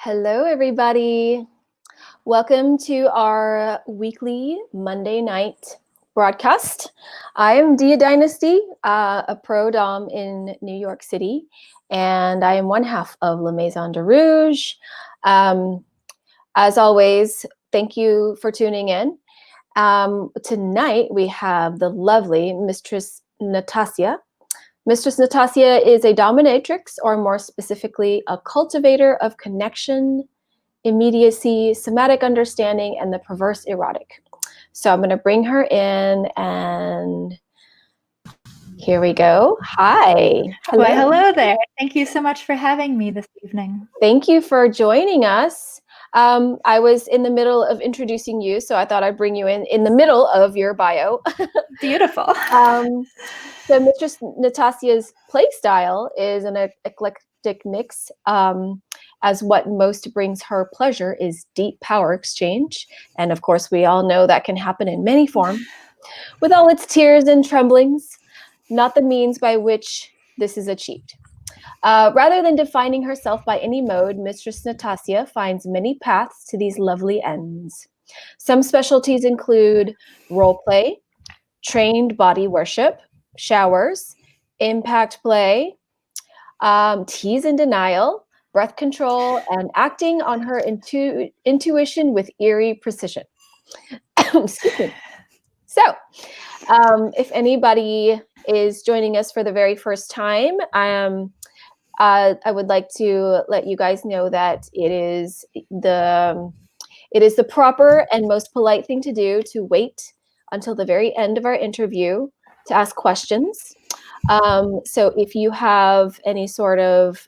Hello, everybody. Welcome to our weekly Monday night broadcast. I am Dynasty, a Prodomme in New York City, and I am one half of La Maison de Rouge. As always, thank you for tuning in. Tonight, we have the lovely Mistress Natasya. Mistress Natasya is a dominatrix, or more specifically, a cultivator of connection, immediacy, somatic understanding, and the perverse erotic. So I'm going to bring her in, and here we go. Hi. Hello. Well, hello there. Thank you so much for having me this evening. Thank you for joining us. I was in the middle of introducing you, so I thought I'd bring you in the middle of your bio. Beautiful. So Mistress Natasya's play style is an eclectic mix, as what most brings her pleasure is deep power exchange. And of course, we all know that can happen in many forms, with all its tears and tremblings, not the means by which this is achieved. Rather than defining herself by any mode, Mistress Natasya finds many paths to these lovely ends. Some specialties include roleplay, trained body worship, showers, impact play, tease and denial, breath control, and acting on her intuition with eerie precision. Excuse me. So, if anybody is joining us for the very first time, I would like to let you guys know that it is the proper and most polite thing to do to wait until the very end of our interview to ask questions. So if you have any sort of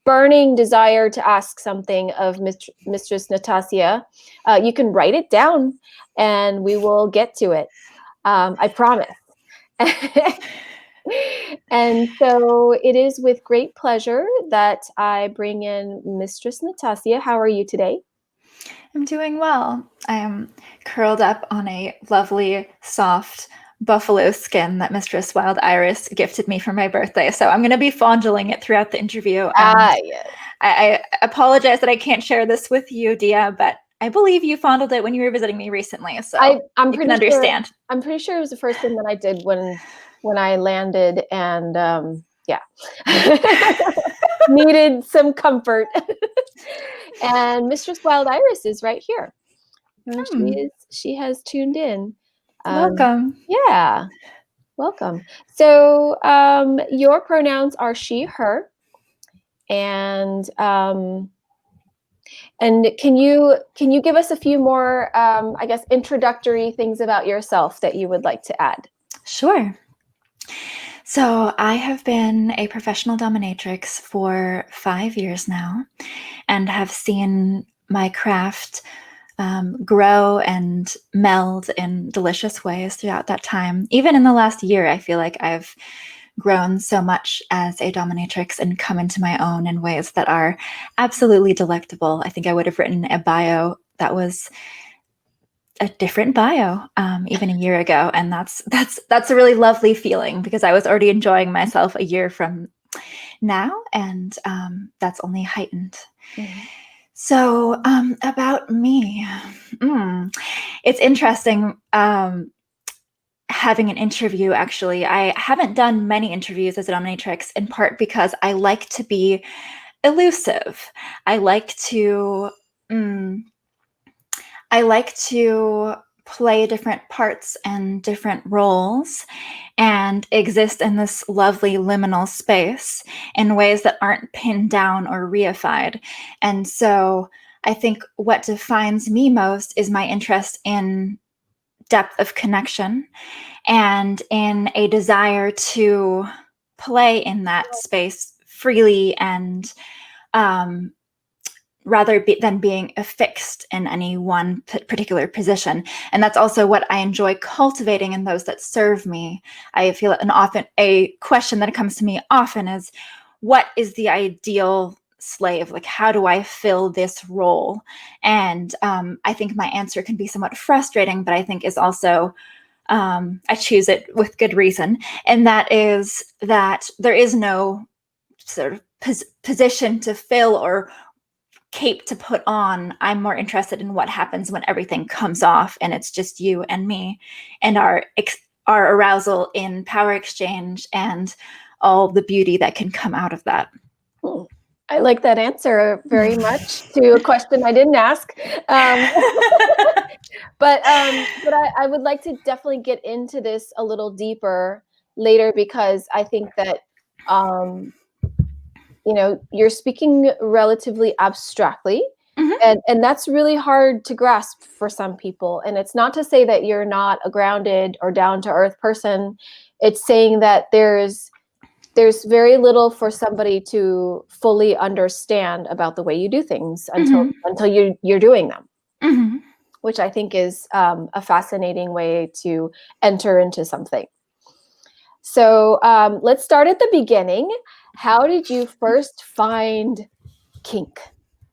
burning desire to ask something of Mistress Natasya, you can write it down and we will get to it. I promise. And so it is with great pleasure that I bring in Mistress Natasya. How are you today? I'm doing well. I am curled up on a lovely, soft buffalo skin that Mistress Wild Iris gifted me for my birthday. So I'm going to be fondling it throughout the interview. And yes. I apologize that I can't share this with you, Dia, but I believe you fondled it when you were visiting me recently. So I'm you can understand. I'm pretty sure it was the first thing that I did when I landed, and yeah. Needed some comfort. And Mistress Wild Iris is right here. She has tuned in. Welcome. Yeah. Welcome. So your pronouns are she, her. And can you give us a few more, I guess, introductory things about yourself that you would like to add? Sure. So I have been a professional dominatrix for 5 years now and have seen my craft grow and meld in delicious ways throughout that time. Even in the last year, I feel like I've grown so much as a dominatrix and come into my own in ways that are absolutely delectable. I think I would have written a bio that was a different bio even a year ago, and that's a really lovely feeling because I was already enjoying myself a year from now, and that's only heightened. Mm-hmm. So about me, it's interesting having an interview. Actually, I haven't done many interviews as a dominatrix, in part because I like to be elusive. I like to play different parts and different roles and exist in this lovely liminal space in ways that aren't pinned down or reified. And so I think what defines me most is my interest in depth of connection and in a desire to play in that space freely and rather than being affixed in any one particular position. And that's also what I enjoy cultivating in those that serve me. I feel often a question that comes to me often is, what is the ideal slave? Like, how do I fill this role? And I think my answer can be somewhat frustrating, but I think is also, I choose it with good reason. And that is that there is no sort of position to fill or cape to put on. I'm more interested in what happens when everything comes off and it's just you and me, and our arousal in power exchange and all the beauty that can come out of that. I like that answer very much to a question I didn't ask. But I would like to definitely get into this a little deeper later, because I think that you're speaking relatively abstractly, and that's really hard to grasp for some people. And it's not to say that you're not a grounded or down to earth person. It's saying that there's very little for somebody to fully understand about the way you do things until you're doing them, which I think is a fascinating way to enter into something. So let's start at the beginning. How did you first find kink?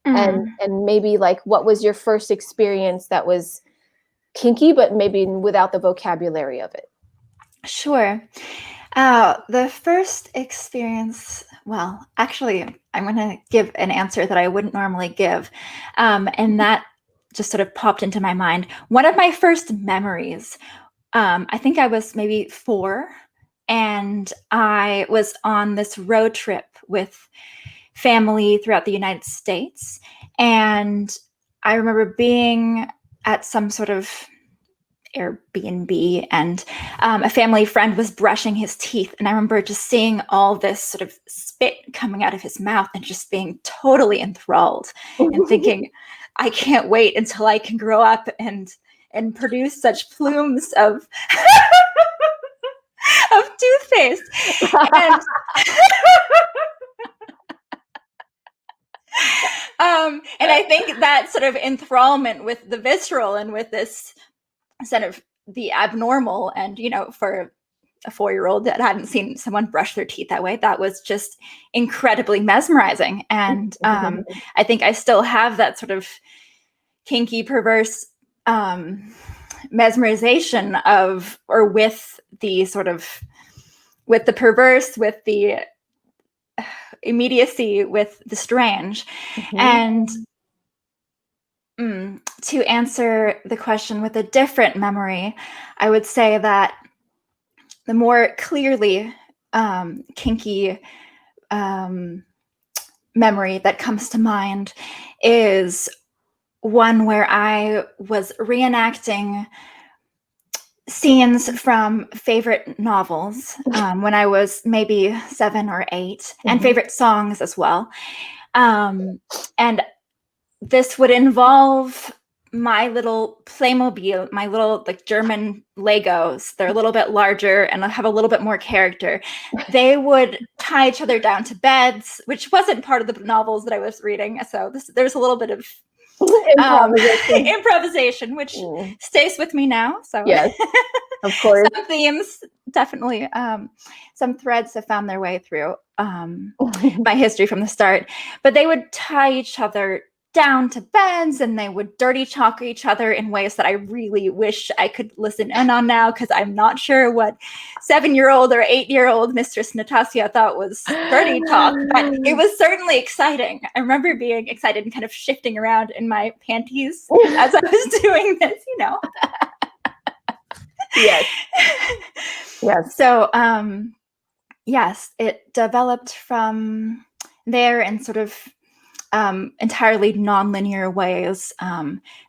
And maybe like, what was your first experience that was kinky, but maybe without the vocabulary of it? Sure. The first experience, well, actually, I'm going to give an answer that I wouldn't normally give. And that just sort of popped into my mind. One of my first memories, I think I was maybe 4, and I was on this road trip with family throughout the United States. And I remember being at some sort of Airbnb, and a family friend was brushing his teeth, and I remember just seeing all this sort of spit coming out of his mouth and just being totally enthralled and thinking, I can't wait until I can grow up and produce such plumes of of toothpaste. And I think that sort of enthrallment with the visceral and with this sort of the abnormal, and for a 4-year-old that hadn't seen someone brush their teeth that way, that was just incredibly mesmerizing. And I think I still have that sort of kinky, perverse mesmerization of, or with the sort of, with the perverse, with the immediacy, with the strange. And to answer the question with a different memory, I would say that the more clearly kinky memory that comes to mind is one where I was reenacting scenes from favorite novels when I was maybe 7 or 8, and favorite songs as well. And this would involve my little Playmobil, my little like German Legos. They're a little bit larger and have a little bit more character. They would tie each other down to beds, which wasn't part of the novels that I was reading. So there's a little bit of improvisation, which stays with me now. So yes, of course. Some themes, definitely, some threads have found their way through my history from the start. But they would tie each other down to beds, and they would dirty talk each other in ways that I really wish I could listen in on now, because I'm not sure what 7-year-old or 8-year-old Mistress Natasya thought was dirty talk, but it was certainly exciting. I remember being excited and kind of shifting around in my panties as I was doing this, Yes. Yes. So, yes, it developed from there in sort of entirely non-linear ways.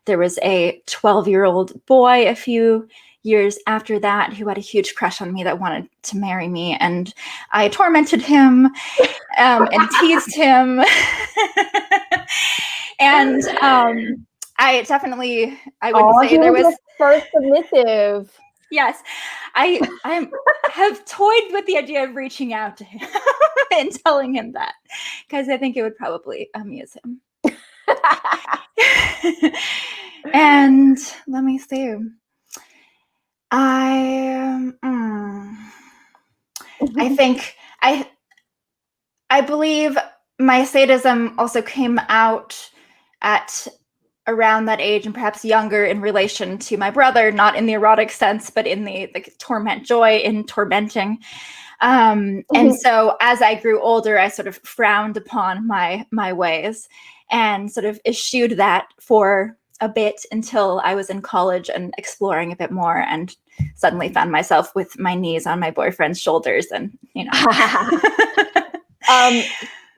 There was a 12-year-old boy a few years after that who had a huge crush on me that wanted to marry me, and I tormented him and teased him. And I wouldn't say there was first submissive. Yes, I have toyed with the idea of reaching out to him and telling him that, because I think it would probably amuse him. And let me see. I think I believe my sadism also came out at around that age and perhaps younger in relation to my brother, not in the erotic sense, but in the torment, joy in tormenting. And so as I grew older, I sort of frowned upon my ways and sort of eschewed that for a bit until I was in college and exploring a bit more, and suddenly found myself with my knees on my boyfriend's shoulders, and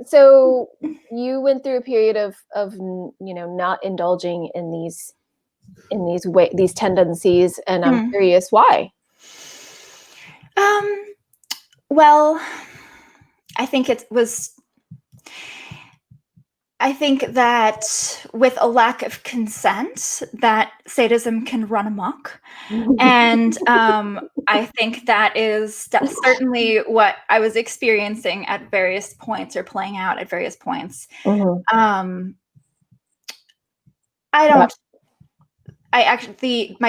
So you went through a period of not indulging in these tendencies, and I'm curious why. Well, I think that with a lack of consent, that sadism can run amok. And I think that is certainly what I was experiencing at various points, or playing out at various points. My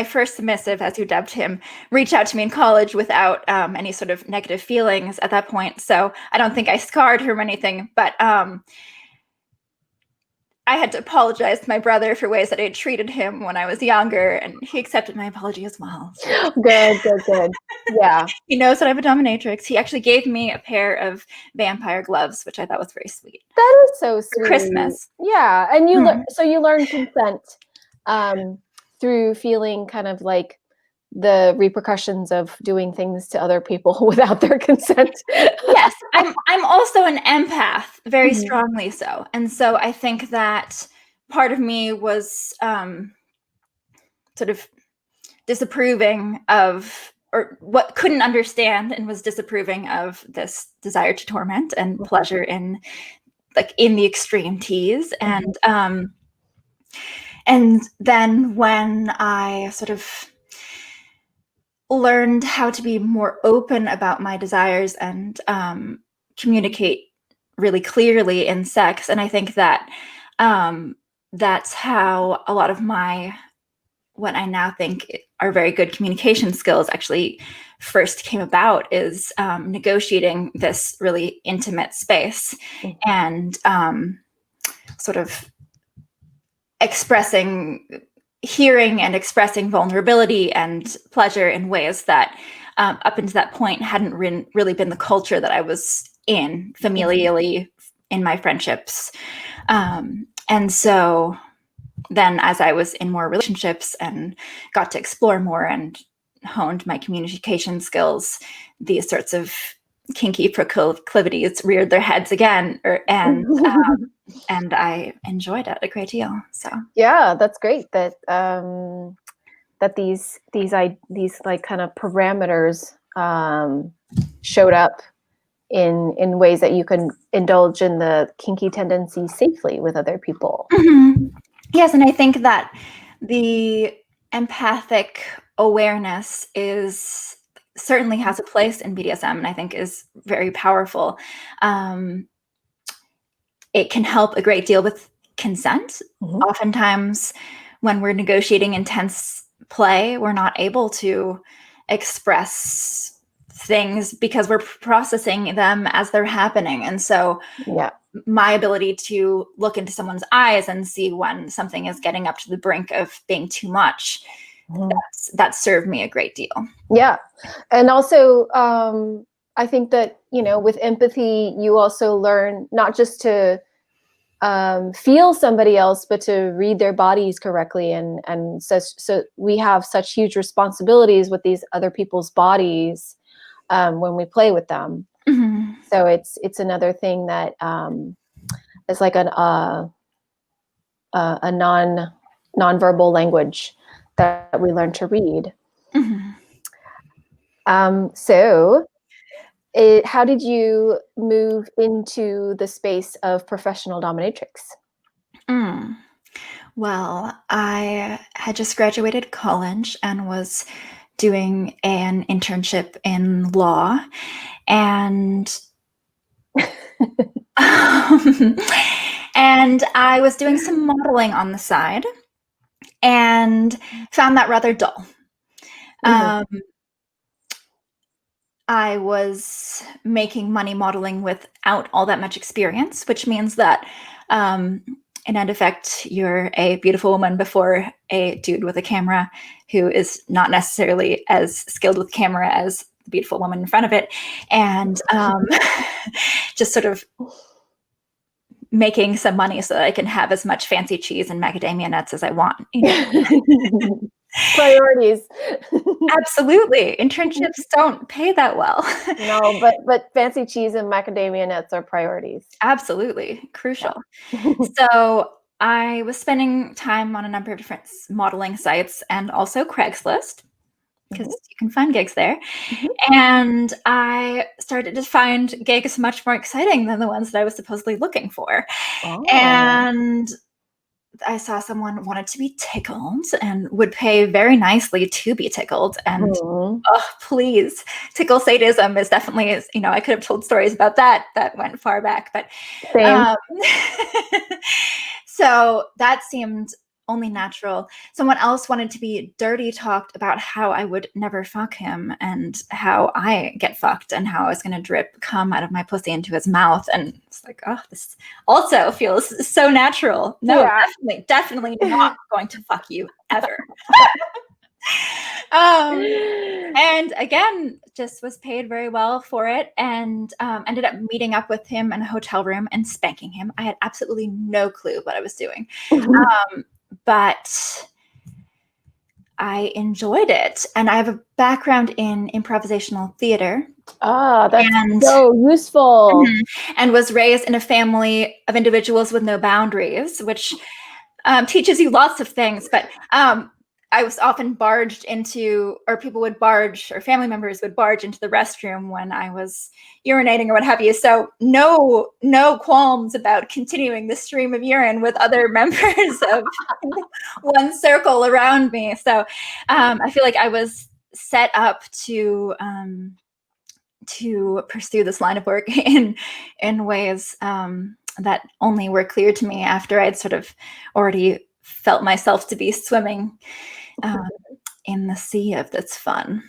first submissive, as you dubbed him, reached out to me in college without any sort of negative feelings at that point. So I don't think I scarred her or anything, but I had to apologize to my brother for ways that I had treated him when I was younger, and he accepted my apology as well. Good. Yeah. He knows that I'm a dominatrix. He actually gave me a pair of vampire gloves, which I thought was very sweet. That is so sweet. For Christmas. Yeah. And you learned consent through feeling kind of like the repercussions of doing things to other people without their consent. Yes, I'm also an empath, very strongly so. And so I think that part of me was sort of disapproving of, or what couldn't understand and was disapproving of, this desire to torment and pleasure in the extreme tease. And then when I sort of learned how to be more open about my desires and communicate really clearly in sex, and I think that that's how a lot of what I now think are very good communication skills actually first came about, is negotiating this really intimate space and sort of hearing and expressing vulnerability and pleasure in ways that up until that point hadn't really been the culture that I was in familially in my friendships. And so then as I was in more relationships and got to explore more and honed my communication skills, these sorts of kinky proclivities reared their heads again, and I enjoyed it a great deal. So yeah, that's great that that these like kind of parameters showed up in ways that you can indulge in the kinky tendencies safely with other people. Yes, and I think that the empathic awareness certainly has a place in BDSM, and I think is very powerful. It can help a great deal with consent. Oftentimes, when we're negotiating intense play, we're not able to express things because we're processing them as they're happening. And so my ability to look into someone's eyes and see when something is getting up to the brink of being too much, that served me a great deal. Yeah. And also, I think that, with empathy, you also learn not just to feel somebody else, but to read their bodies correctly. And so we have such huge responsibilities with these other people's bodies when we play with them. So it's another thing that is like a non-verbal language that we learn to read. So how did you move into the space of professional dominatrix? Well, I had just graduated college and was doing an internship in law, and and I was doing some modeling on the side and found that rather dull. I was making money modeling without all that much experience, which means that in end effect, you're a beautiful woman before a dude with a camera who is not necessarily as skilled with camera as the beautiful woman in front of it. And just sort of making some money so that I can have as much fancy cheese and macadamia nuts as I want. You know? Priorities. Absolutely. Internships don't pay that well. No, but fancy cheese and macadamia nuts are priorities. Absolutely. Crucial. Yeah. So I was spending time on a number of different modeling sites and also Craigslist, because you can find gigs there. And I started to find gigs much more exciting than the ones that I was supposedly looking for. Oh. And I saw someone wanted to be tickled and would pay very nicely to be tickled. And oh, please, tickle sadism is definitely, you know, I could have told stories about that went far back, but so that seemed only natural. Someone else wanted to be dirty talked about how I would never fuck him and how I get fucked and how I was going to drip cum out of my pussy into his mouth. And it's like, oh, this also feels so natural. No, definitely not going to fuck you ever. And again, just was paid very well for it, and ended up meeting up with him in a hotel room and spanking him. I had absolutely no clue what I was doing. But I enjoyed it. And I have a background in improvisational theater. Ah, that's so useful. And was raised in a family of individuals with no boundaries, which teaches you lots of things. But I was often barged into, or people would barge, or family members would barge into the restroom when I was urinating or what have you. So no qualms about continuing the stream of urine with other members of one circle around me. So I feel like I was set up to pursue this line of work in ways that only were clear to me after I'd sort of already felt myself to be swimming in the sea of this fun.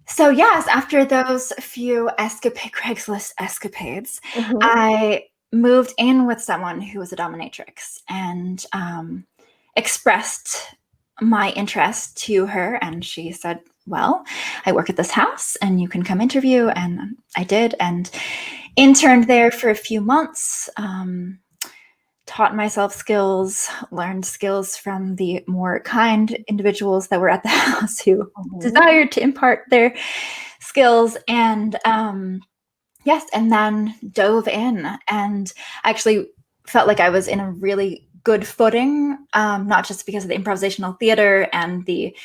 So yes, after those few Craigslist escapades, I moved in with someone who was a dominatrix and expressed my interest to her. And she said, well, I work at this house and you can come interview. And I did, and interned there for a few months. Taught myself skills, learned skills from the more kind individuals that were at the house who desired to impart their skills. And yes, and then dove in and actually felt like I was in a really good footing, not just because of the improvisational theater and the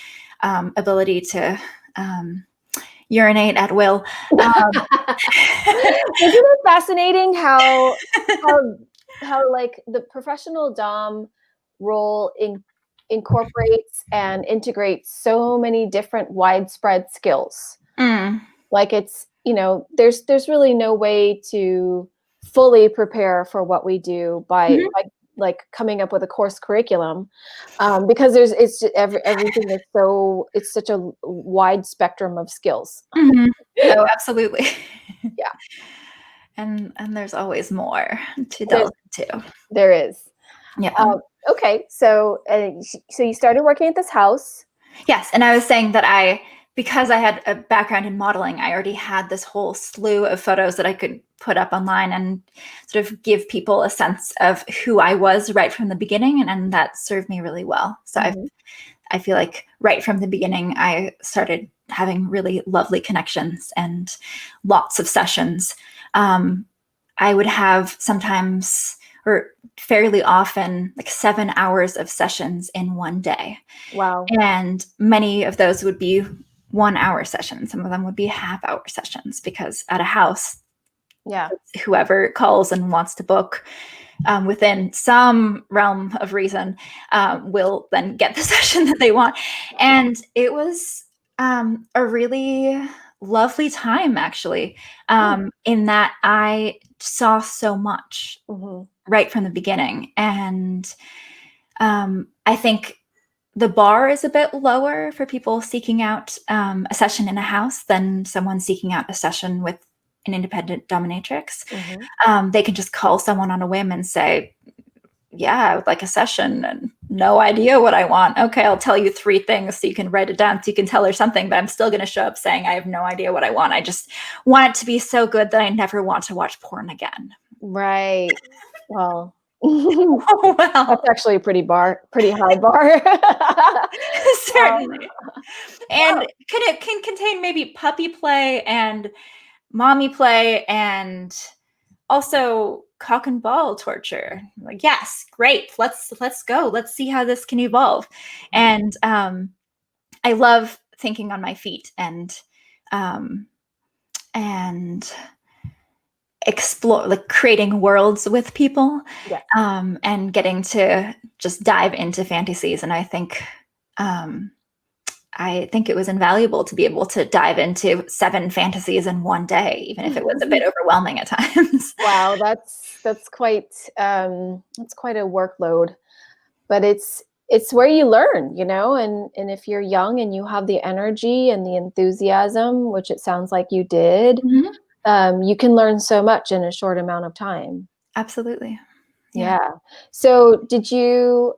ability to urinate at will. Isn't it fascinating how like the professional dom role incorporates and integrates so many different widespread skills. Like it's, you know, there's really no way to fully prepare for what we do by like coming up with a course curriculum, because it's just everything is it's such a wide spectrum of skills. Oh, absolutely. Yeah. And there's always more to delve into. There is. Yeah. Okay. So you started working at this house. Yes. And I was saying that because I had a background in modeling, I already had this whole slew of photos that I could put up online and sort of give people a sense of who I was right from the beginning. And that served me really well. So I feel like right from the beginning, I started having really lovely connections and lots of sessions. I would have sometimes, or fairly often, like 7 hours of sessions in one day. Wow. And many of those would be 1 hour sessions. Some of them would be half-hour sessions, because at a house, whoever calls and wants to book within some realm of reason will then get the session that they want. And it was a really lovely time, actually, in that I saw so much right from the beginning. And I think the bar is a bit lower for people seeking out a session in a house than someone seeking out a session with an independent dominatrix. They can just call someone on a whim and say, yeah, I would like a session and no idea what I want. Okay, I'll tell you 3 things so you can write it down so you can tell her something, but I'm still going to show up saying I have no idea what I want. I just want it to be so good that I never want to watch porn again. Right. Well, Oh, well. that's actually a pretty high bar. Certainly. And it can contain maybe puppy play and mommy play and also cock and ball torture. Like, yes, great. Let's go. Let's see how this can evolve. And I love thinking on my feet and explore, like creating worlds with people, Yeah. and getting to just dive into fantasies. And I think it was invaluable to be able to dive into 7 fantasies in one day, even if it was a bit overwhelming at times. Wow, that's quite a workload, but it's where you learn, you know, and if you're young and you have the energy and the enthusiasm, which it sounds like you did, you can learn so much in a short amount of time. Absolutely. Yeah. So did you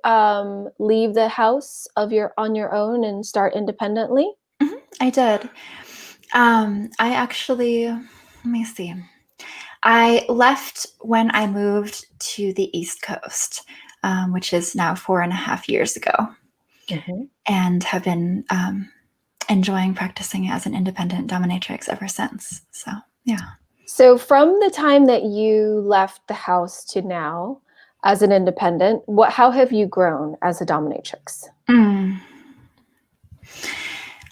leave the house on your own and start independently? I did. I actually, let me see. I left when I moved to the East Coast, which is now 4.5 years ago, and have been enjoying practicing as an independent dominatrix ever since. So, yeah. So from the time that you left the house to now as an independent, how have you grown as a dominatrix?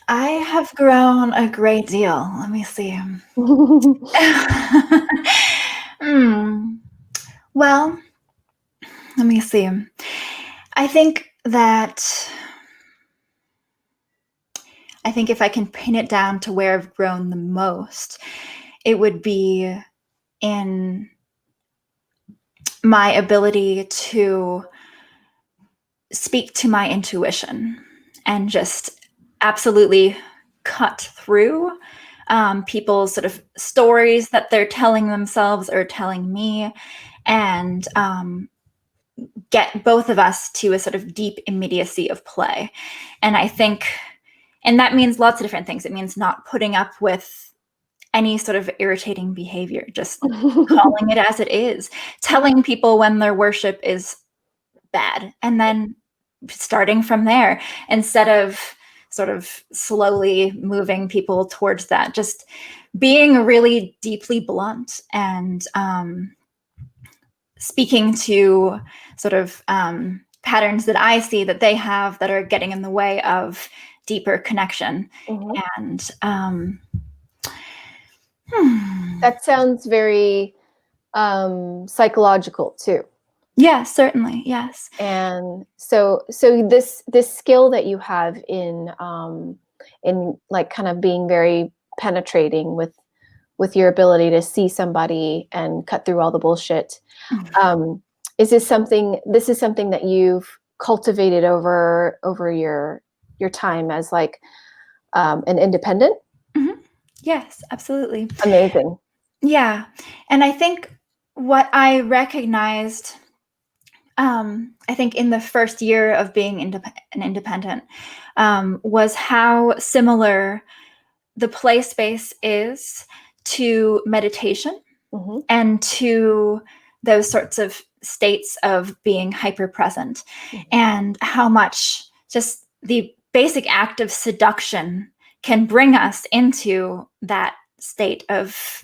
I have grown a great deal. Let me see. Well, let me see. I think if I can pin it down to where I've grown the most, it would be in my ability to speak to my intuition and just absolutely cut through people's sort of stories that they're telling themselves or telling me, and get both of us to a sort of deep immediacy of play. And I think, and that means lots of different things. It means not putting up with any sort of irritating behavior, just calling it as it is, telling people when their worship is bad, and then starting from there instead of sort of slowly moving people towards that, just being really deeply blunt and speaking to sort of patterns that I see that they have that are getting in the way of deeper connection. And that sounds very psychological too. Yeah, certainly. Yes. And so this skill that you have in like kind of being very penetrating with your ability to see somebody and cut through all the bullshit. Is this something that you've cultivated over your time as like an independent? Yes, absolutely. Amazing. Yeah. And I think what I recognized, I think in the first year of being an independent, was how similar the play space is to meditation and to those sorts of states of being hyper present, and how much just the basic act of seduction can bring us into that state of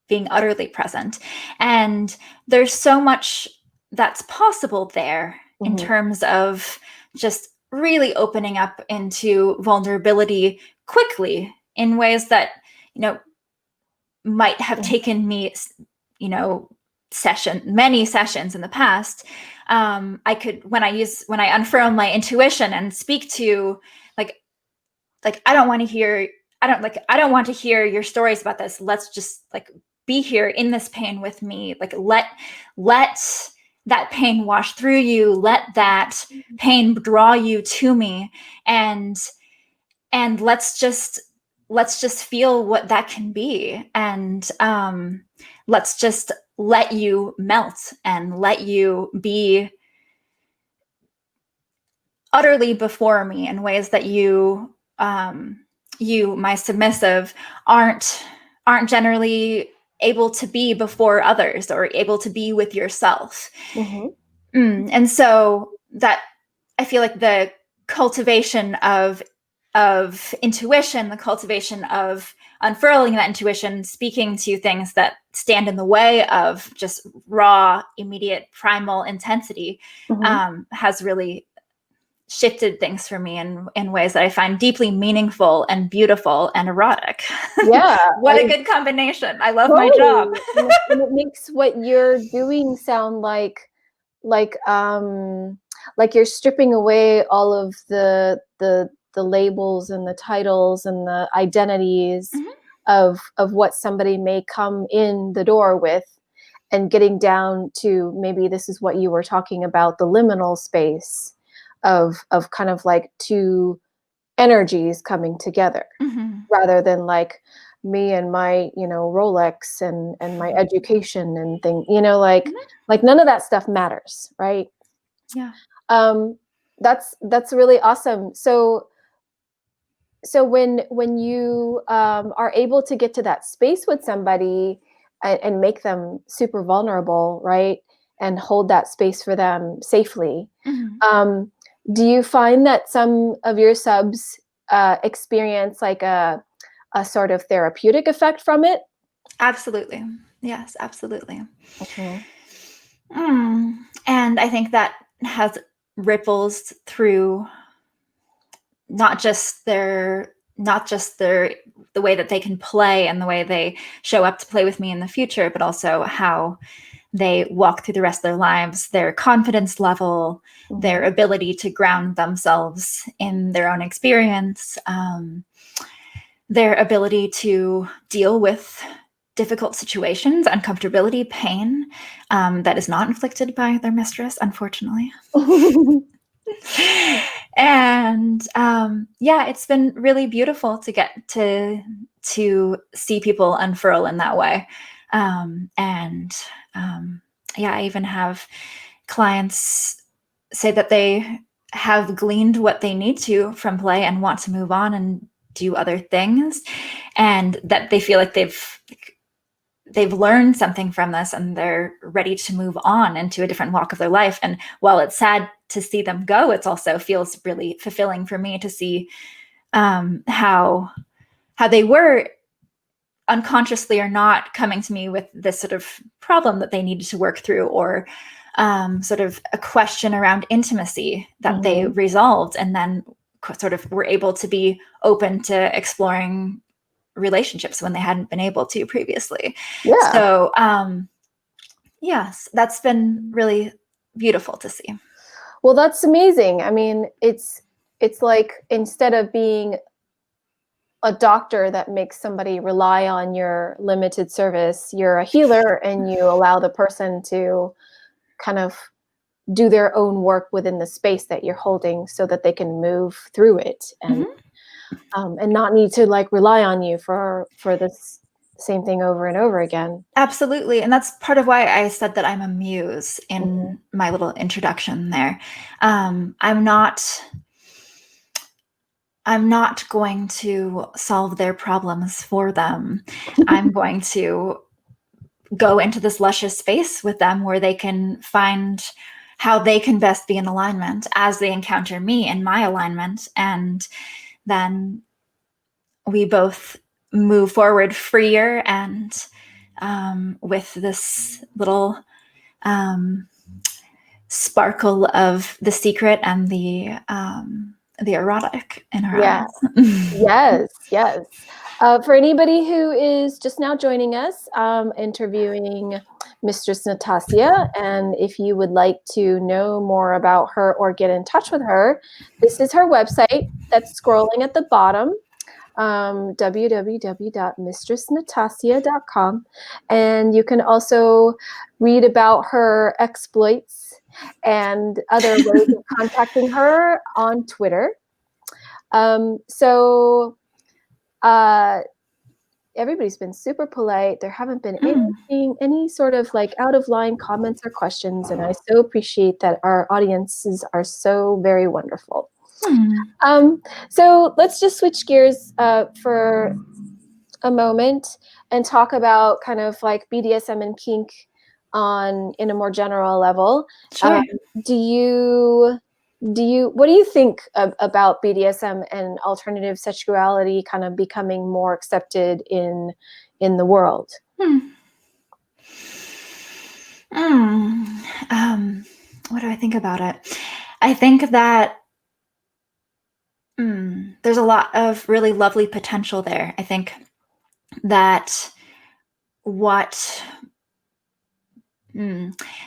being utterly present. And there's so much that's possible there in terms of just really opening up into vulnerability quickly in ways that, might have taken me, many sessions in the past. I could, when I unfurl my intuition and speak to I don't want to hear your stories about this. Let's just be here in this pain with me. Let that pain wash through you. Let that pain draw you to me, and let's just feel what that can be, and let's just let you melt and let you be utterly before me in ways that you, my submissive, aren't generally able to be before others or able to be with yourself. And so that, I feel like the cultivation of intuition, the cultivation of unfurling that intuition, speaking to things that stand in the way of just raw, immediate, primal intensity, has really shifted things for me in ways that I find deeply meaningful and beautiful and erotic. Yeah. What a good combination. I love my job. And it makes what you're doing sound like you're stripping away all of the labels and the titles and the identities of what somebody may come in the door with, and getting down to maybe this is what you were talking about, the liminal space of kind of like two energies coming together, rather than like me and my, Rolex and my education and thing, like none of that stuff matters, right? Yeah. That's really awesome. So when you are able to get to that space with somebody and make them super vulnerable, right, and hold that space for them safely, do you find that some of your subs experience like a sort of therapeutic effect from it? Absolutely. Yes, absolutely. Okay. And I think that has ripples through not just the way that they can play and the way they show up to play with me in the future, but also how they walk through the rest of their lives, their confidence level, their ability to ground themselves in their own experience, their ability to deal with difficult situations, uncomfortability, pain that is not inflicted by their mistress, unfortunately. And it's been really beautiful to get to see people unfurl in that way. I even have clients say that they have gleaned what they need to from play and want to move on and do other things, and that they feel like they've learned something from this and they're ready to move on into a different walk of their life. And while it's sad to see them go, it also feels really fulfilling for me to see how they were unconsciously or not coming to me with this sort of problem that they needed to work through, or sort of a question around intimacy that they resolved, and then sort of were able to be open to exploring relationships when they hadn't been able to previously. Yeah. So yes, that's been really beautiful to see. Well, that's amazing. I mean, it's like, instead of being a doctor that makes somebody rely on your limited service, you're a healer and you allow the person to kind of do their own work within the space that you're holding so that they can move through it and not need to like rely on you for this same thing over and over again. Absolutely. And that's part of why I said that I'm a muse in my little introduction there. I'm not going to solve their problems for them. I'm going to go into this luscious space with them where they can find how they can best be in alignment as they encounter me in my alignment. And then we both move forward freer and with this little sparkle of the secret and the erotic in her eyes. Yes. For anybody who is just now joining us, interviewing Mistress Natasya, and if you would like to know more about her or get in touch with her, this is her website that's scrolling at the bottom, www.mistressnatasya.com, and you can also read about her exploits and other ways of contacting her on Twitter. everybody's been super polite. There haven't been any sort of like out of line comments or questions. And I so appreciate that our audiences are so very wonderful. So let's just switch gears for a moment and talk about kind of like BDSM and kink in a more general level. Sure. What do you think about BDSM and alternative sexuality kind of becoming more accepted in the world? What do I think about it? I think that there's a lot of really lovely potential there. I think that what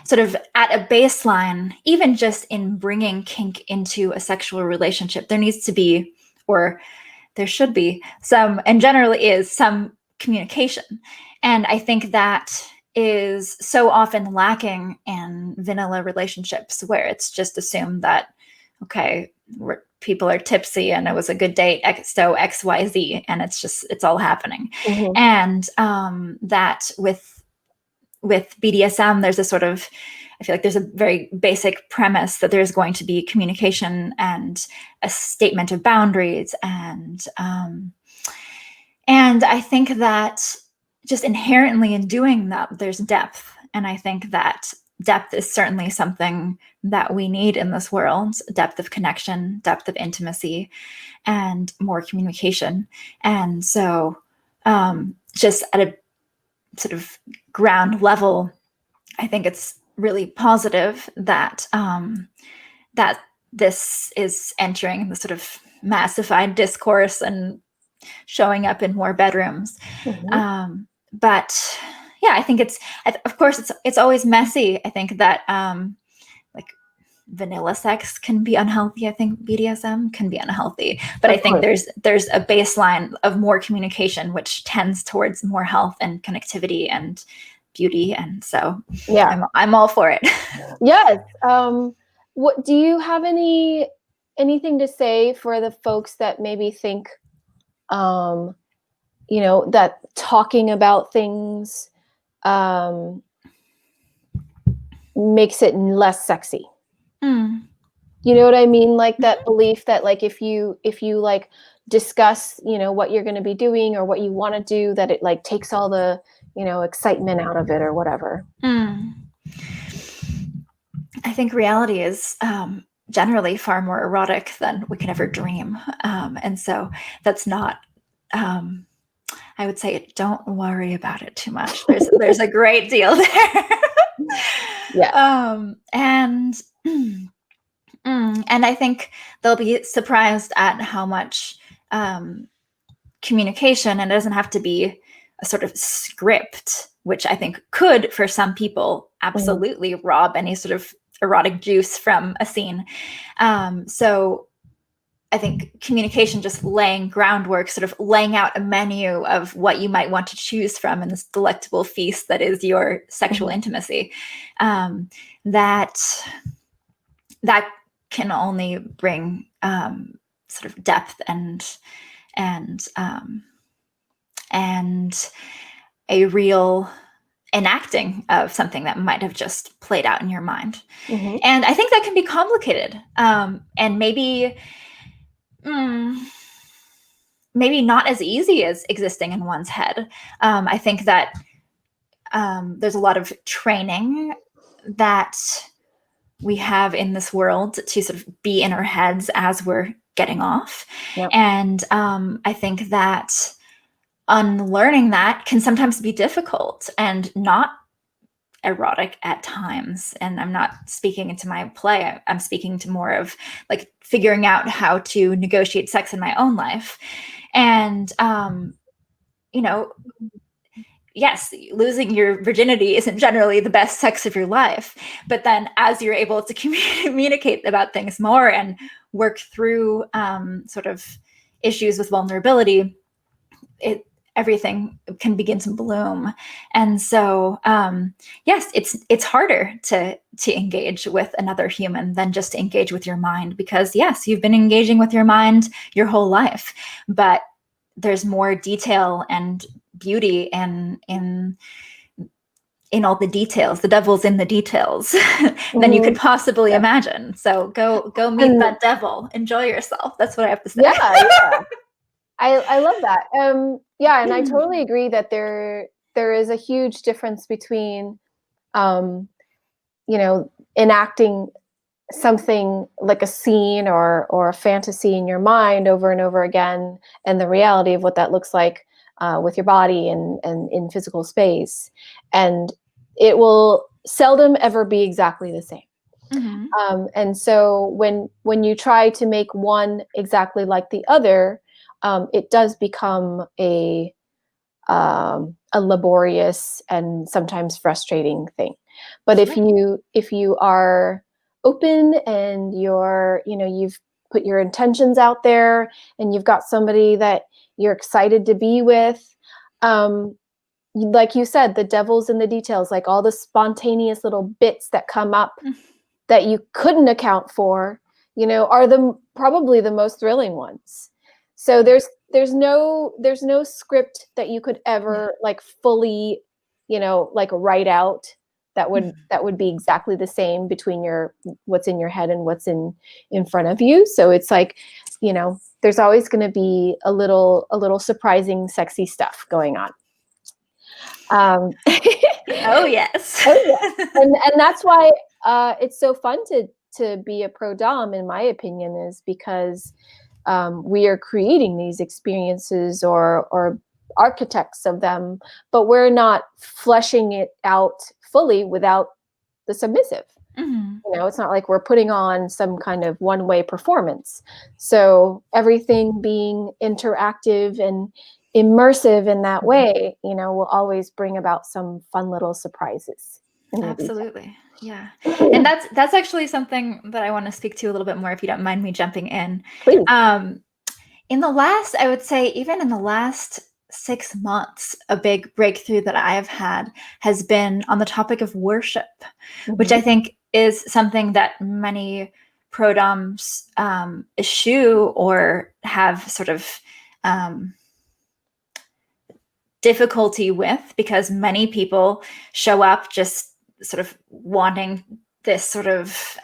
sort of at a baseline, even just in bringing kink into a sexual relationship, there needs to be, or there should be some, and generally is some communication. And I think that is so often lacking in vanilla relationships, where it's just assumed that, okay, people are tipsy and it was a good date, so XYZ, and it's all happening. And that with BDSM, there's a sort of, I feel like there's a very basic premise that there's going to be communication and a statement of boundaries. And I think that just inherently in doing that, there's depth. And I think that depth is certainly something that we need in this world: depth of connection, depth of intimacy, and more communication. And so just at a sort of ground level, I think it's really positive that that this is entering the sort of massified discourse and showing up in more bedrooms. But yeah, I think of course it's always messy. I think that like vanilla sex can be unhealthy. I think BDSM can be unhealthy, but I think there's a baseline of more communication, which tends towards more health and connectivity and beauty. And so yeah, I'm all for it. Yes. What do you have anything to say for the folks that maybe think that talking about things makes it less sexy? You know what I mean? Like that belief that like if you like discuss, what you're going to be doing or what you want to do, that it like takes all the, excitement out of it or whatever. I think reality is generally far more erotic than we can ever dream. And so that's not, I would say, don't worry about it too much. There's a great deal there. Yeah. And I think they'll be surprised at how much communication, and it doesn't have to be a sort of script, which I think could, for some people, absolutely rob any sort of erotic juice from a scene. So I think communication, just laying groundwork, sort of laying out a menu of what you might want to choose from in this delectable feast that is your sexual intimacy, that can only bring sort of depth and a real enacting of something that might have just played out in your mind. And I think that can be complicated, and maybe not as easy as existing in one's head. I think that there's a lot of training that we have in this world to sort of be in our heads as we're getting off. And I think that unlearning that can sometimes be difficult and not erotic at times. And I'm not speaking into my play. I'm speaking to more of like figuring out how to negotiate sex in my own life. And, yes, losing your virginity isn't generally the best sex of your life. But then as you're able to communicate about things more and work through sort of issues with vulnerability, everything can begin to bloom. And so, yes, it's harder to engage with another human than just to engage with your mind, because yes, you've been engaging with your mind your whole life, but there's more detail and beauty and in all the details. The devil's in the details than you could possibly imagine. So go meet that devil. Enjoy yourself. That's what I have to say. Yeah. I love that. Yeah, and I totally agree that there is a huge difference between, enacting something like a scene or a fantasy in your mind over and over again, and the reality of what that looks like with your body and in physical space. And it will seldom ever be exactly the same. And so when you try to make one exactly like the other, it does become a laborious and sometimes frustrating thing. But if you are open and you've put your intentions out there and you've got somebody that you're excited to be with, like you said, the devil's in the details, like all the spontaneous little bits that come up that you couldn't account for, are probably the most thrilling ones. So there's no script that you could ever like fully, like write out that would be exactly the same between what's in your head and what's in front of you. So it's like, there's always going to be a little surprising, sexy stuff going on. Oh yes. And that's why it's so fun to be a Prodomme, in my opinion, is because we are creating these experiences or architects of them, but we're not fleshing it out fully without the submissive. It's not like we're putting on some kind of one-way performance. So everything being interactive and immersive in that way, will always bring about some fun little surprises. Absolutely. Yeah. And that's actually something that I want to speak to a little bit more, if you don't mind me jumping in. Please. I would say even in the last 6 months, a big breakthrough that I have had has been on the topic of worship, which I think is something that many Prodommes eschew or have sort of difficulty with, because many people show up just sort of wanting this sort of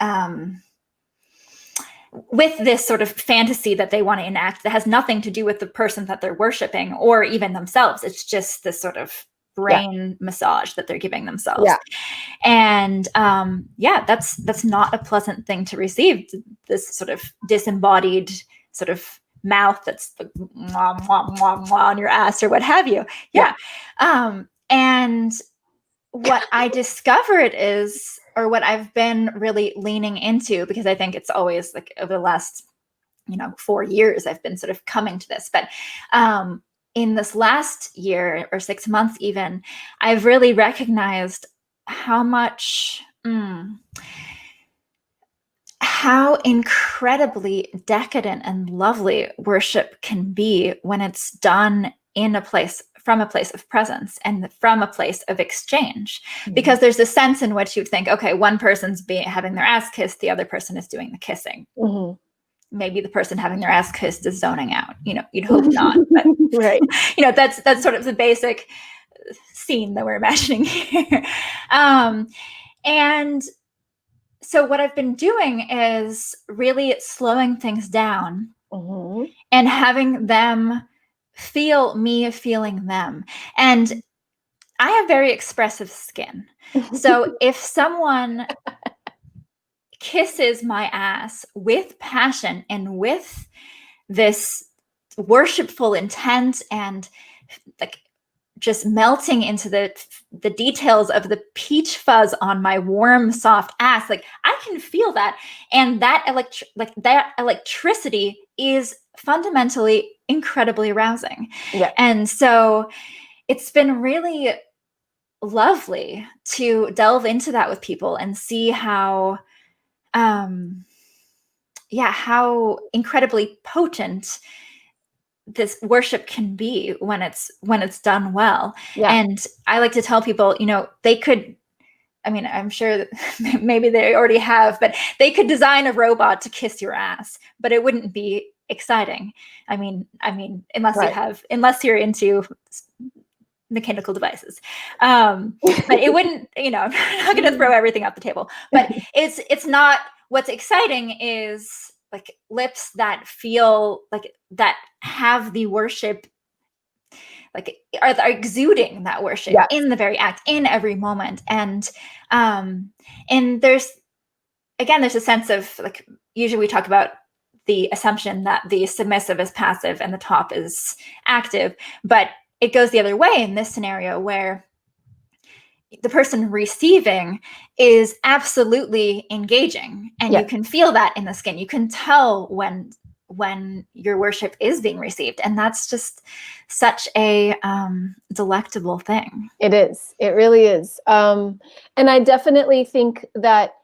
with this sort of fantasy that they want to enact that has nothing to do with the person that they're worshiping or even themselves. It's just this sort of brain massage that they're giving themselves. And that's not a pleasant thing to receive, this sort of disembodied sort of mouth that's like mwah, mwah, mwah, mwah on your ass or what have you. And what I discovered is, or what I've been really leaning into, because I think it's always like over the last 4 years I've been sort of coming to this, but in this last year or 6 months even, I've really recognized how much how incredibly decadent and lovely worship can be when it's done from a place of presence and from a place of exchange. Because there's a sense in which you'd think, okay, one person's having their ass kissed, the other person is doing the kissing. Maybe the person having their ass kissed is zoning out. You'd hope not, but right. That's sort of the basic scene that we're imagining here. And so what I've been doing is really slowing things down and having them feel me feeling them. And I have very expressive skin. So if someone kisses my ass with passion and with this worshipful intent and like just melting into the details of the peach fuzz on my warm, soft ass, like I can feel that. And that electricity is fundamentally incredibly arousing. And so it's been really lovely to delve into that with people and see how incredibly potent this worship can be when it's done well. And I like to tell people, they could, I'm sure that maybe they already have, but they could design a robot to kiss your ass, but it wouldn't be exciting. Unless unless you're into mechanical devices. But it wouldn't, I'm not going to throw everything off the table, but it's not, what's exciting is like lips that feel like, that have the worship, like are exuding that worship in the very act, in every moment. And there's a sense of like, usually we talk about the assumption that the submissive is passive and the top is active, but it goes the other way in this scenario, where the person receiving is absolutely engaging, and you can feel that in the skin. You can tell when your worship is being received, and that's just such a delectable thing. It is. It really is. And I definitely think that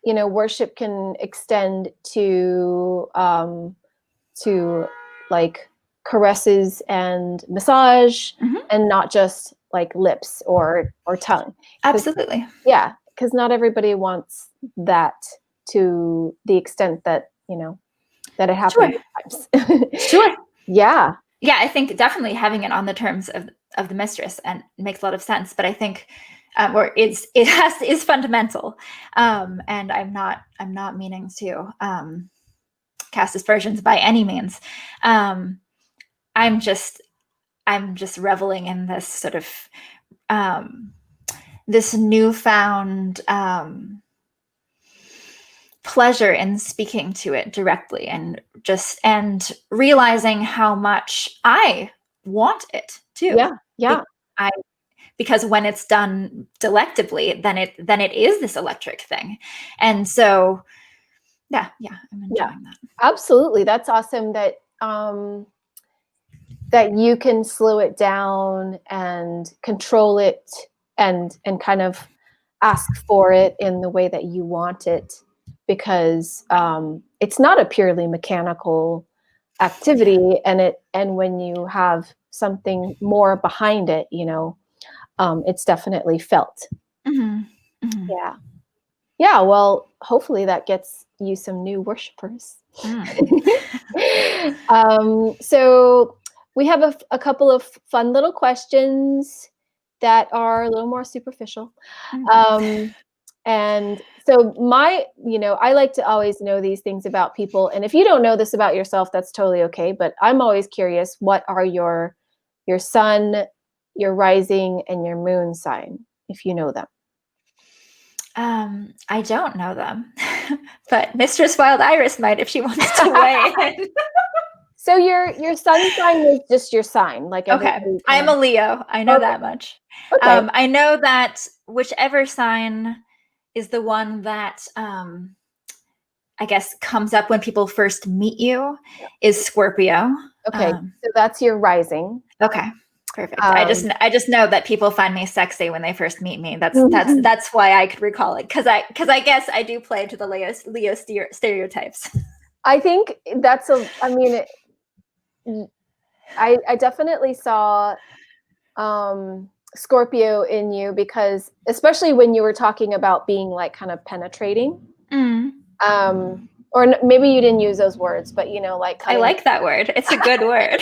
worship can extend to like caresses and massage, and not just like lips or tongue. Absolutely. Yeah, because not everybody wants that to the extent that that it happens sometimes. Sure. Yeah. Yeah, I think definitely having it on the terms of the mistress and makes a lot of sense. But I think is fundamental, and I'm not meaning to cast aspersions by any means. I'm just reveling in this sort of this newfound pleasure in speaking to it directly, and realizing how much I want it too. Yeah. Because when it's done delectably, then it is this electric thing. And so yeah, I'm enjoying that. Absolutely. That's awesome that that you can slow it down and control it, and kind of ask for it in the way that you want it, because it's not a purely mechanical activity, and when you have something more behind it, it's definitely felt. Yeah, well, hopefully that gets you some new worshipers. So we have a couple of fun little questions that are a little more superficial. And so I like to always know these things about people. And if you don't know this about yourself, that's totally okay. But I'm always curious, what are your sun, your rising, and your moon sign, if you know them? I don't know them, but Mistress Wild Iris might if she wants to weigh in. So your sun sign is just your sign, like okay. I'm a Leo. I know that much. Okay. I know that whichever sign is the one that I guess comes up when people first meet you is Scorpio. Okay, so that's your rising. Okay. Perfect. I just know that people find me sexy when they first meet me. That's why I could recall it, because I guess I do play to the Leo stereotypes. I think I definitely saw Scorpio in you, because especially when you were talking about being like kind of penetrating. Or maybe you didn't use those words, but like I like that word. It's a good word.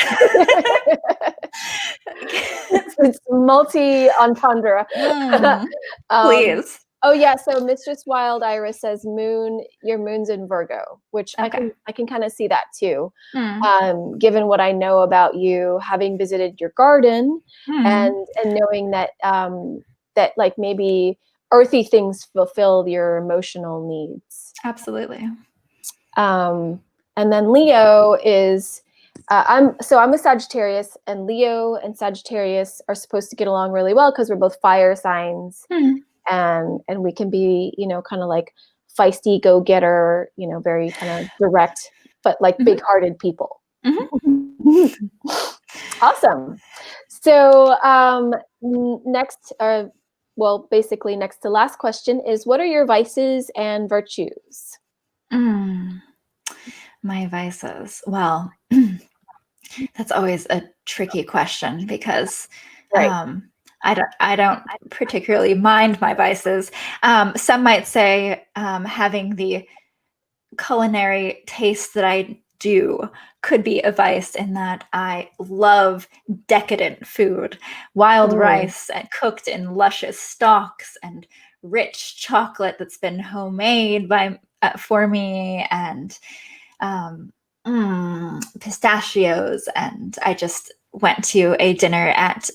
it's multi-entendre. Please. Oh yeah, so Mistress Wild Iris says your moon's in Virgo, which I can kind of see that too. Given what I know about you, having visited your garden, and knowing that that like maybe earthy things fulfill your emotional needs. Absolutely. And then Leo is I'm a Sagittarius, and Leo and Sagittarius are supposed to get along really well because we're both fire signs. And we can be, kind of like feisty go-getter, very kind of direct, but like big-hearted people. Awesome. So next, basically next to last question is, what are your vices and virtues? My vices. Well, that's always a tricky question, because I don't particularly mind my vices. Some might say having the culinary taste that I do could be a vice, in that I love decadent food, wild rice and cooked in luscious stocks, and rich chocolate that's been homemade for me, and pistachios. And I just went to a dinner at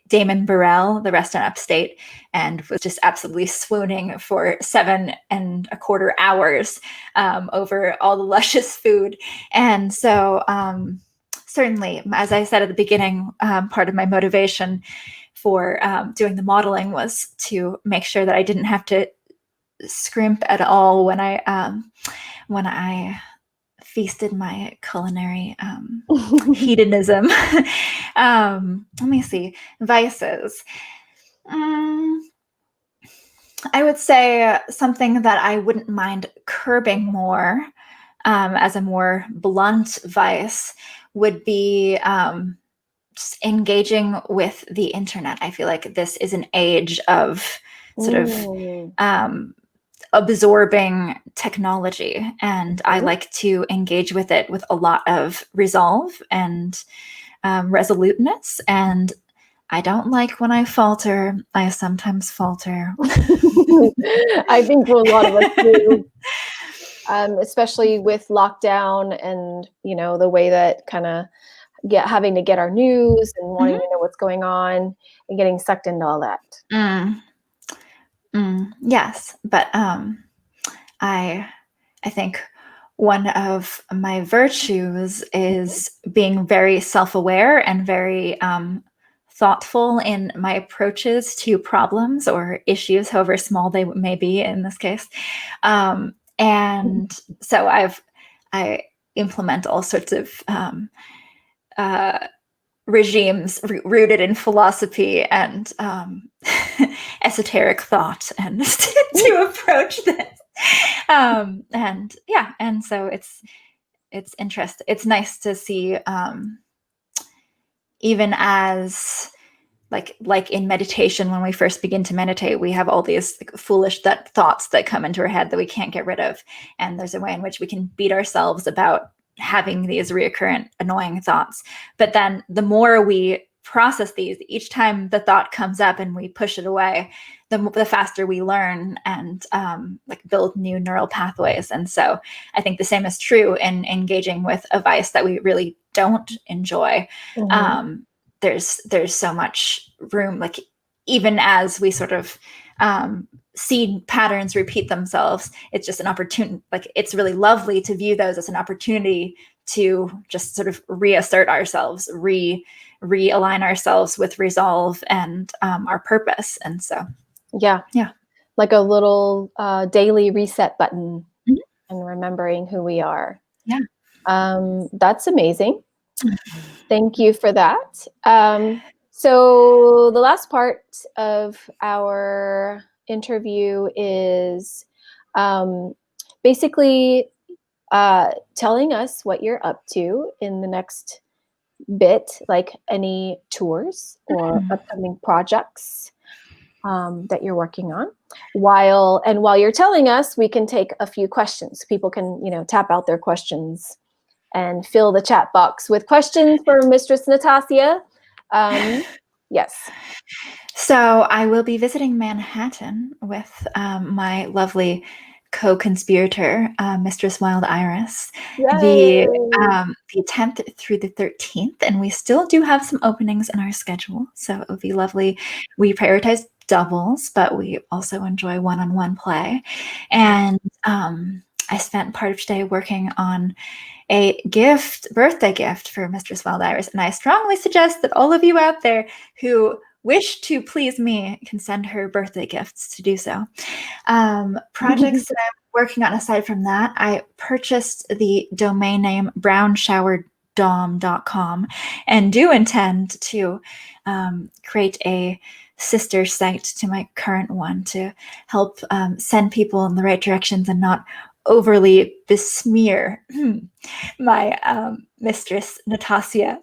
Damon Burrell, the restaurant upstate, and was just absolutely swooning for 7.25 hours over all the luscious food. And so certainly, as I said at the beginning, part of my motivation for doing the modeling was to make sure that I didn't have to scrimp at all when I feasted my culinary hedonism. Let me see. Vices. I would say something that I wouldn't mind curbing more, as a more blunt vice, would be just engaging with the internet. I feel like this is an age of sort of absorbing technology, and I like to engage with it with a lot of resolve and resoluteness. And I don't like when I falter. I sometimes falter. I think a lot of us do, especially with lockdown and, the way that kind of having to get our news and wanting to know what's going on and getting sucked into all that. Yes, but I think one of my virtues is being very self-aware and very thoughtful in my approaches to problems or issues, however small they may be in this case. And so I implement all sorts of regimes rooted in philosophy and esoteric thought, and to approach this. And so it's interesting. It's nice to see, even as like in meditation, when we first begin to meditate, we have all these foolish thoughts that come into our head that we can't get rid of. And there's a way in which we can beat ourselves about having these recurrent annoying thoughts. But then the more we process these, each time the thought comes up and we push it away, the faster we learn and build new neural pathways. And so I think the same is true in engaging with a vice that we really don't enjoy. There's so much room, even as we sort of see patterns repeat themselves, it's just an opportunity. It's really lovely to view those as an opportunity to just sort of reassert ourselves, realign ourselves with resolve and our purpose. And so, yeah, like a little daily reset button, and remembering who we are. Yeah, that's amazing. Thank you for that. So the last part of our interview is basically telling us what you're up to in the next bit, like any tours or upcoming projects that you're working on. While you're telling us, we can take a few questions. People can, tap out their questions and fill the chat box with questions for Mistress Natasya. Yes. So I will be visiting Manhattan with my lovely co-conspirator, Mistress Wild Iris, the 10th through the 13th, and we still do have some openings in our schedule, so it would be lovely. We prioritize doubles, but we also enjoy one-on-one play. And I spent part of today working on a birthday gift for Mistress Wild Iris, and I strongly suggest that all of you out there who wish to please me can send her birthday gifts to do so. Projects that I'm working on aside from that, I purchased the domain name brownshowerdom.com and do intend to create a sister site to my current one to help send people in the right directions and not overly besmear my Mistress Natasya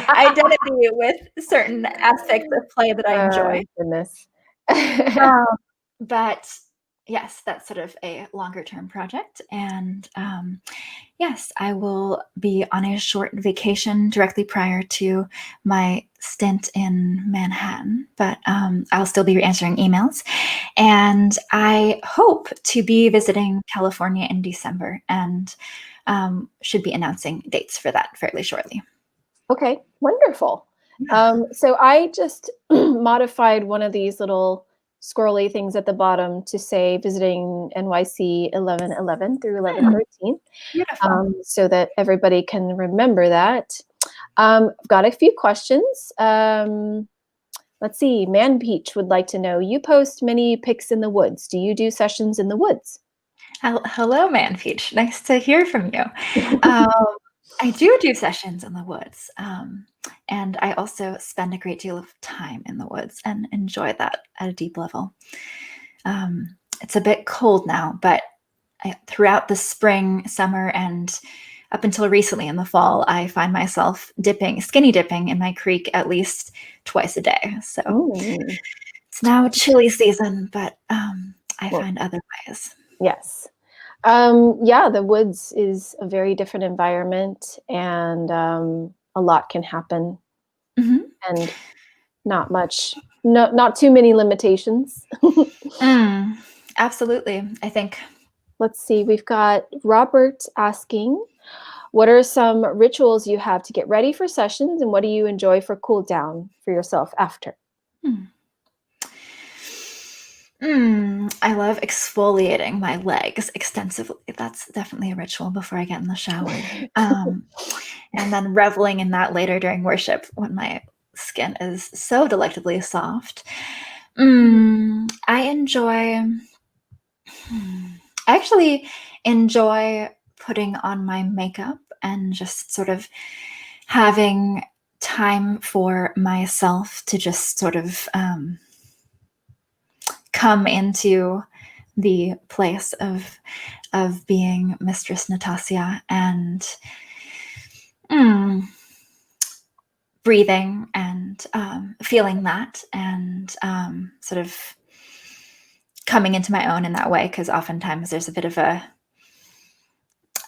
identity with certain aspects of play that I enjoy. Goodness. But yes, that's sort of a longer term project. And yes, I will be on a short vacation directly prior to my stint in Manhattan, but I'll still be answering emails. And I hope to be visiting California in December, and should be announcing dates for that fairly shortly. Okay, wonderful. Yeah. So I just modified one of these little scrolly things at the bottom to say visiting NYC 11/11 through 11/13, Beautiful. so that everybody can remember that. I've got a few questions. Let's see. Man Peach would like to know, you post many pics in the woods. Do you do sessions in the woods? Hello, Man Peach. Nice to hear from you. Um, I do sessions in the woods, and I also spend a great deal of time in the woods and enjoy that at a deep level. It's a bit cold now, but throughout the spring, summer, and up until recently in the fall, I find myself skinny dipping in my creek at least twice a day. So it's now chilly season, but I find other ways. Yes. Yeah, the woods is a very different environment, and a lot can happen, and not too many limitations. Absolutely. I think. Let's see, we've got Robert asking, what are some rituals you have to get ready for sessions, and what do you enjoy for cool down for yourself after? I love exfoliating my legs extensively. That's definitely a ritual before I get in the shower. And then reveling in that later during worship when my skin is so delectably soft. I actually enjoy putting on my makeup and just sort of having time for myself to just sort of come into the place of being Mistress Natasya, and breathing and feeling that, and sort of coming into my own in that way, because oftentimes there's a bit of a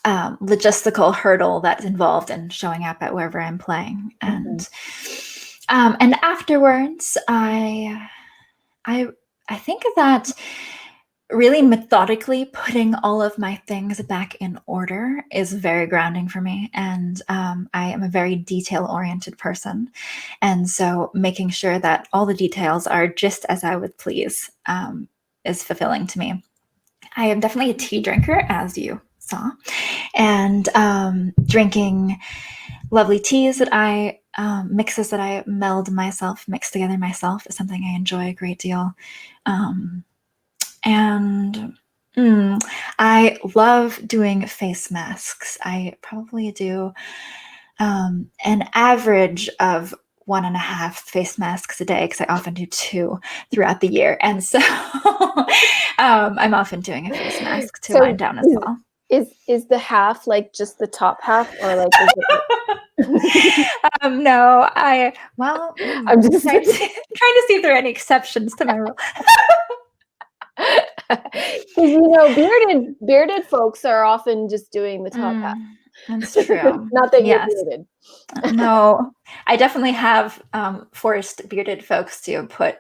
logistical hurdle that's involved in showing up at wherever I'm playing. And afterwards, I think that really methodically putting all of my things back in order is very grounding for me. And I am a very detail-oriented person. And so making sure that all the details are just as I would please is fulfilling to me. I am definitely a tea drinker, as you saw. And drinking lovely teas that I mixes that I mix together myself is something I enjoy a great deal. And I love doing face masks. I probably do an average of 1.5 face masks a day, because I often do 2 throughout the year. And so I'm often doing a face mask to wind down as well. Is the half like just the top half, or like no, I'm just trying to see if there are any exceptions to my rule. Because bearded folks are often just doing the top half. That's true. Not that yes. you're bearded. No, I definitely have forced bearded folks to put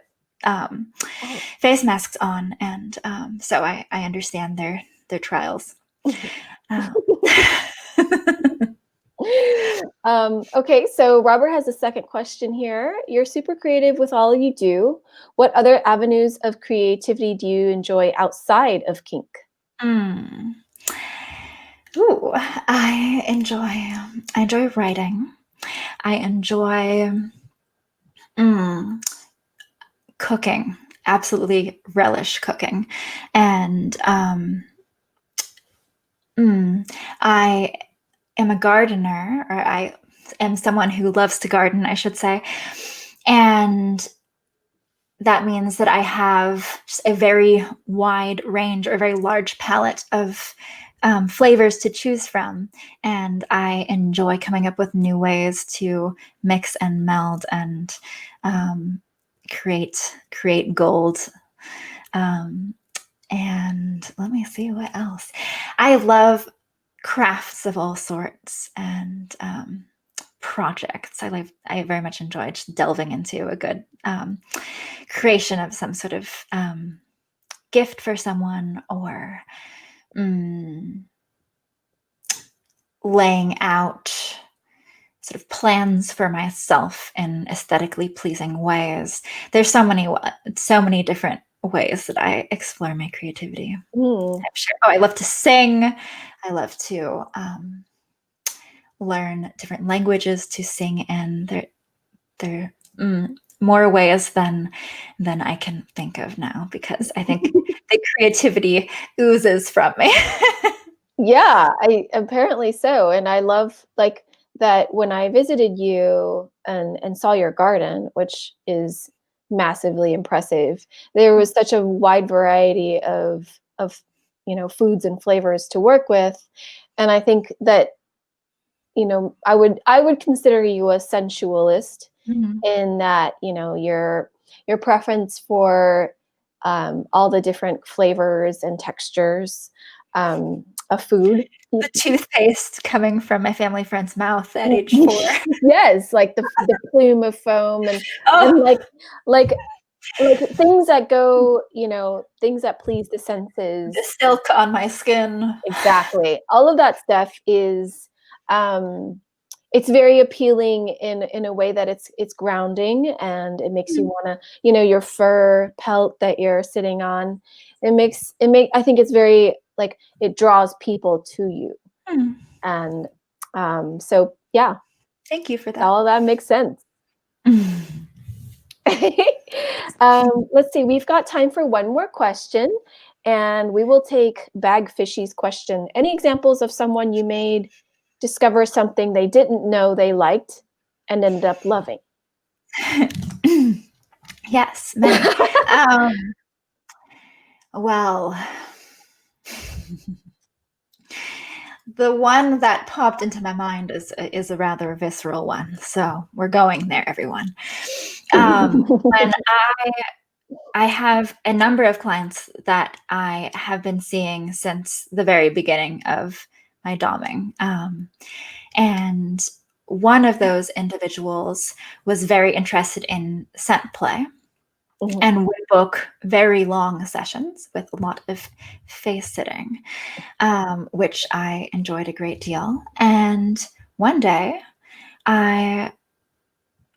face masks on, and so I understand their trials. Okay, so Robert has a second question here. You're super creative with all you do. What other avenues of creativity do you enjoy outside of kink? Ooh, I enjoy writing. I enjoy cooking. Absolutely relish cooking. And I am a gardener, or I am someone who loves to garden, I should say. And that means that I have just a very wide range, or a very large palette of flavors to choose from. And I enjoy coming up with new ways to mix and meld and create gold. And let me see what else. I love crafts of all sorts and projects. I very much enjoy just delving into a good creation of some sort of gift for someone, or laying out sort of plans for myself in aesthetically pleasing ways. There's so many different ways that I explore my creativity. I'm sure. I love to sing. I love to learn different languages to sing in. There more ways than I can think of now, because I think the creativity oozes from me. Yeah, apparently so. And I love like that when I visited you and saw your garden, which is massively impressive, there was such a wide variety of foods and flavors to work with. And I think that I would consider you a sensualist in that your preference for all the different flavors and textures of food. The toothpaste coming from my family friend's mouth at age 4. Yes, like the plume of foam and like things that go, things that please the senses. The silk on my skin. Exactly. All of that stuff is it's very appealing in a way that it's grounding, and it makes you want to, your fur pelt that you're sitting on. I think it's very like it draws people to you. And so yeah. Thank you for that. All of that makes sense. Let's see, we've got time for one more question, and we will take Bag Fishy's question. Any examples of someone you made discover something they didn't know they liked and ended up loving? Yes, many. Well, the one that popped into my mind is a rather visceral one. So we're going there, everyone. When I have a number of clients that I have been seeing since the very beginning of my doming. And one of those individuals was very interested in scent play. And would book very long sessions with a lot of face sitting, which I enjoyed a great deal. And one day, I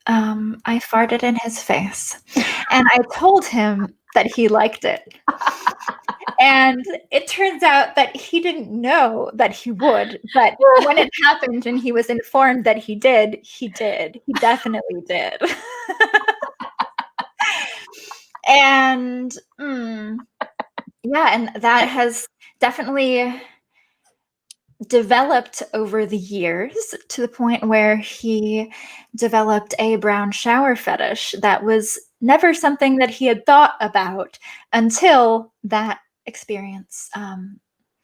farted in his face, and I told him that he liked it. And it turns out that he didn't know that he would, but when it happened and he was informed that he did. He definitely did. And yeah, and that has definitely developed over the years to the point where he developed a brown shower fetish that was never something that he had thought about until that experience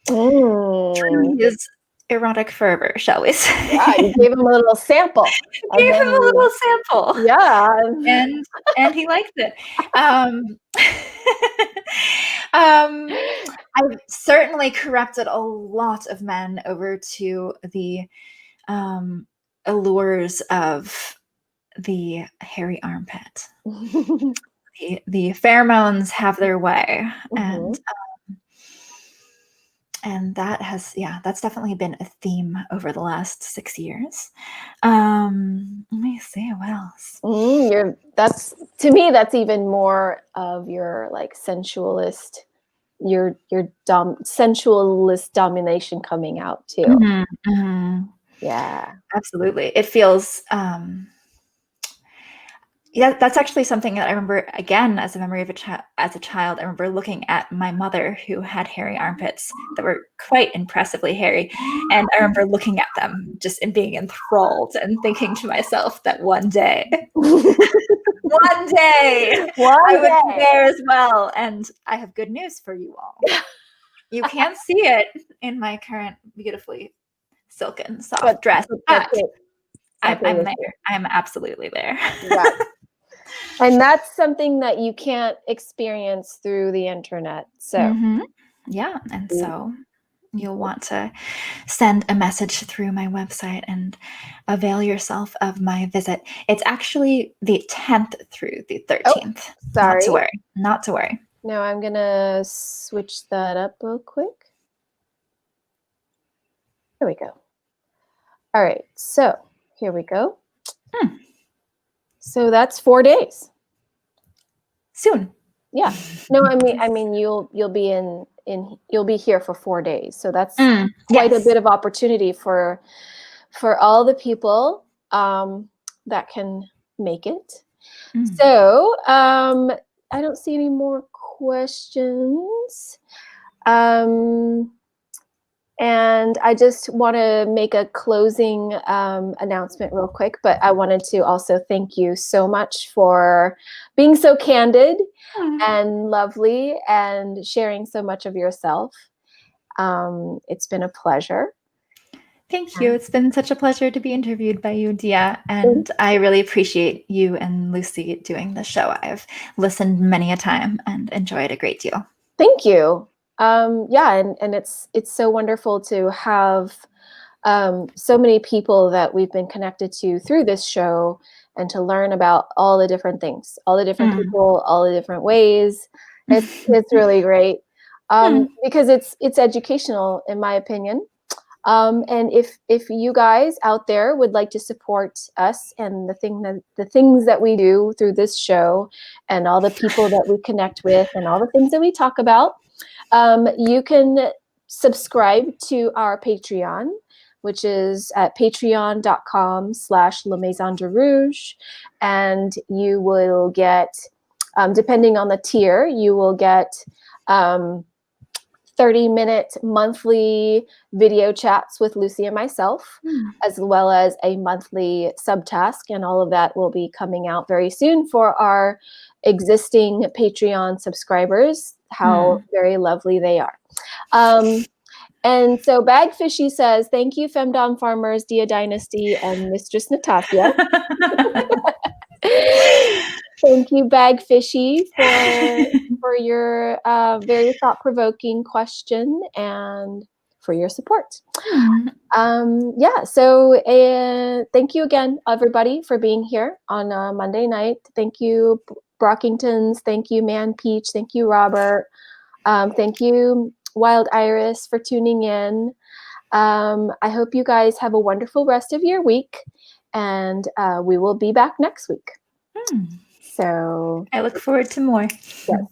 drew his erotic fervor, shall we say. Yeah, you gave him a little sample. Yeah. And he liked it. I've certainly corrupted a lot of men over to the allures of the hairy armpit. The pheromones have their way, and that's definitely been a theme over the last 6 years. Let me see what else. That's, to me, that's even more of your like sensualist, your sensualist domination coming out too. Yeah, absolutely. It feels that's actually something that I remember, again, as a memory of as a child. I remember looking at my mother, who had hairy armpits that were quite impressively hairy. And I remember looking at them just and being enthralled and thinking to myself that one day I would be there as well. And I have good news for you all. You can't see it in my current beautifully silken soft dress, but I'm there. I'm absolutely there. Right. And that's something that you can't experience through the internet. So, yeah. And so you'll want to send a message through my website and avail yourself of my visit. It's actually the 10th through the 13th. Sorry. Not to worry. Now I'm going to switch that up real quick. There we go. All right. So here we go. So that's 4 days. Soon. Yeah. No, I mean, you'll be you'll be here for 4 days. So that's quite a bit of opportunity for all the people that can make it. So I don't see any more questions. And I just want to make a closing announcement real quick, but I wanted to also thank you so much for being so candid and lovely and sharing so much of yourself. It's been a pleasure. Thank you. It's been such a pleasure to be interviewed by you, Dia, and I really appreciate you and Lucy doing the show. I've listened many a time and enjoyed a great deal. Thank you. Yeah, and it's so wonderful to have so many people that we've been connected to through this show, and to learn about all the different things, all the different people, all the different ways. It's really great because it's educational, in my opinion. And if you guys out there would like to support us and the things that we do through this show, and all the people that we connect with, and all the things that we talk about, you can subscribe to our Patreon, which is at patreon.com/La Maison de Rouge. And you will get, depending on the tier, you will get 30-minute monthly video chats with Lucy and myself, as well as a monthly subtask. And all of that will be coming out very soon for our existing Patreon subscribers. How very lovely they are. And so Bagfishy says, thank you, Femdom Farmers, Dia Dynasty, and Mistress Natasya. Thank you, Bagfishy, for your very thought-provoking question and for your support. Yeah, so thank you again, everybody, for being here on Monday night. Thank you, Brockingtons. Thank you, Man Peach. Thank you, Robert. Thank you, Wild Iris, for tuning in. I hope you guys have a wonderful rest of your week, and we will be back next week. So I look forward to more. Yes.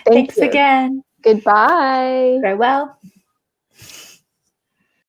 Thanks again. Goodbye. Farewell.